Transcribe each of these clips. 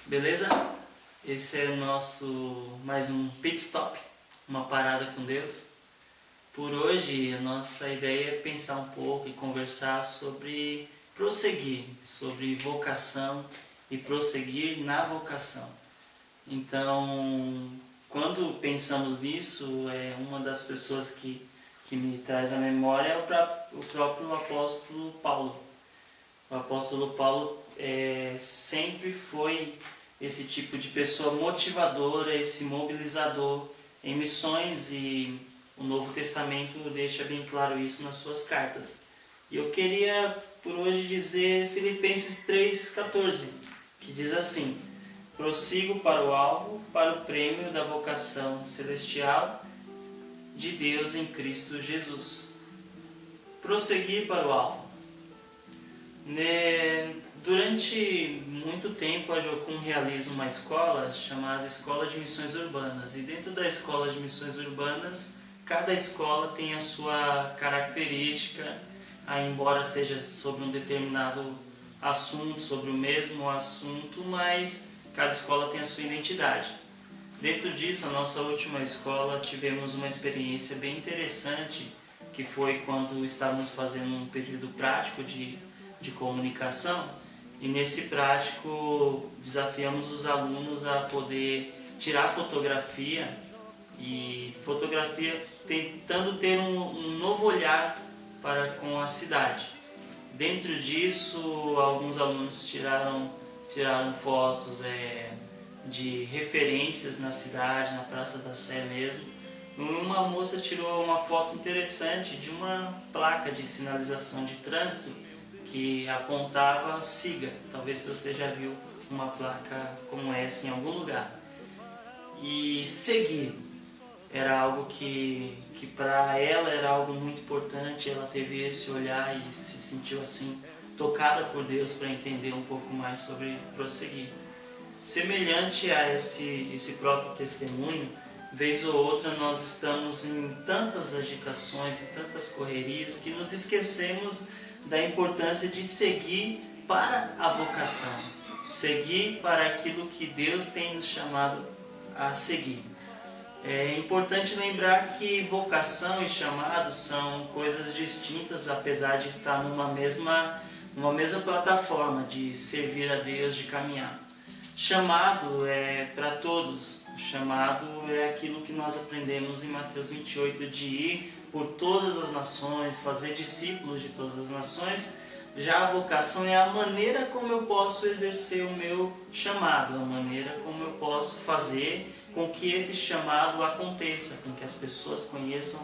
Beleza? Esse é o nosso mais um pit stop, uma parada com Deus. Por hoje, a nossa ideia é pensar um pouco e conversar sobre prosseguir, sobre vocação e prosseguir na vocação. Então, quando pensamos nisso, uma das pessoas que me traz à memória é o próprio apóstolo Paulo. O apóstolo Paulo sempre foi esse tipo de pessoa motivadora, esse mobilizador em missões, e o Novo Testamento deixa bem claro isso nas suas cartas. E eu queria por hoje dizer Filipenses 3,14, que diz assim: prossigo para o alvo, para o prêmio da vocação celestial de Deus em Cristo Jesus. Prosseguir para o alvo. Durante muito tempo a Jocum realiza uma escola chamada Escola de Missões Urbanas, e dentro da Escola de Missões Urbanas, cada escola tem a sua característica, embora seja sobre um determinado assunto, sobre o mesmo assunto, mas cada escola tem a sua identidade. Dentro disso, a nossa última escola, tivemos uma experiência bem interessante, que foi quando estávamos fazendo um período prático de comunicação, e nesse prático desafiamos os alunos a poder tirar fotografia, e fotografia tentando ter um novo olhar para com a cidade. Dentro disso, alguns alunos tiraram fotos de referências na cidade, na Praça da Sé mesmo. Uma moça tirou uma foto interessante de uma placa de sinalização de trânsito que apontava siga. Talvez você já viu uma placa como essa em algum lugar. E seguir era algo que para ela era algo muito importante. Ela teve esse olhar e se sentiu assim tocada por Deus para entender um pouco mais sobre prosseguir. Semelhante a esse próprio testemunho, vez ou outra nós estamos em tantas agitações, em tantas correrias, que nos esquecemos da importância de seguir para a vocação, seguir para aquilo que Deus tem nos chamado a seguir. É importante lembrar que vocação e chamado são coisas distintas, apesar de estar numa mesma plataforma de servir a Deus, de caminhar. Chamado é para todos. O chamado é aquilo que nós aprendemos em Mateus 28, de ir por todas as nações, fazer discípulos de todas as nações. Já a vocação é a maneira como eu posso exercer o meu chamado, a maneira como eu posso fazer com que esse chamado aconteça, com que as pessoas conheçam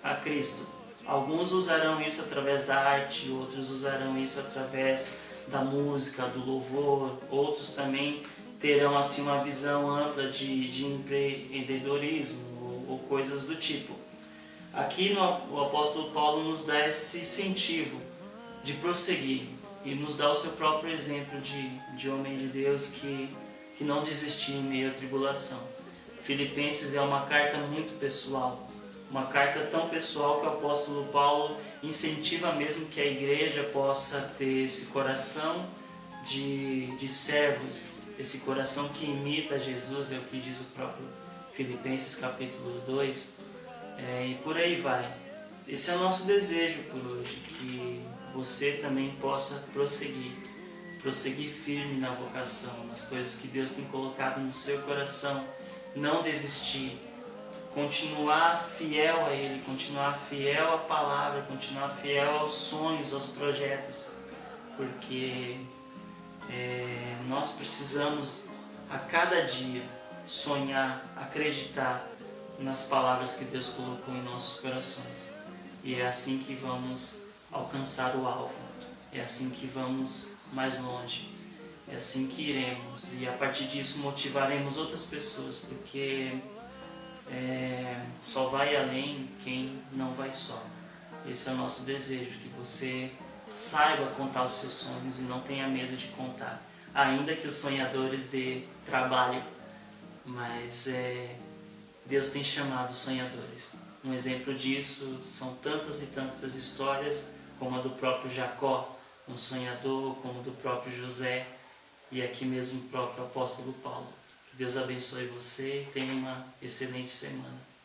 a Cristo. Alguns usarão isso através da arte, outros usarão isso através da música, do louvor, outros também terão assim uma visão ampla de empreendedorismo ou coisas do tipo. Aqui o apóstolo Paulo nos dá esse incentivo de prosseguir e nos dá o seu próprio exemplo de homem de Deus que não desistiu em meio à tribulação. Filipenses é uma carta muito pessoal, uma carta tão pessoal que o apóstolo Paulo incentiva mesmo que a igreja possa ter esse coração de servos, esse coração que imita Jesus, é o que diz o próprio Filipenses capítulo 2, e por aí vai. Esse é o nosso desejo por hoje, que você também possa prosseguir firme na vocação, nas coisas que Deus tem colocado no seu coração, não desistir, continuar fiel a Ele, continuar fiel à palavra, continuar fiel aos sonhos, aos projetos, porque nós precisamos a cada dia sonhar, acreditar nas palavras que Deus colocou em nossos corações, e é assim que vamos alcançar o alvo, é assim que vamos mais longe, é assim que iremos, e a partir disso motivaremos outras pessoas, porque só vai além quem não vai só. Esse é o nosso desejo, que você saiba contar os seus sonhos e não tenha medo de contar, ainda que os sonhadores dê trabalho, mas Deus tem chamado sonhadores. Um exemplo disso são tantas e tantas histórias, como a do próprio Jacó, um sonhador, como do próprio José, e aqui mesmo o próprio apóstolo Paulo. Que Deus abençoe você e tenha uma excelente semana.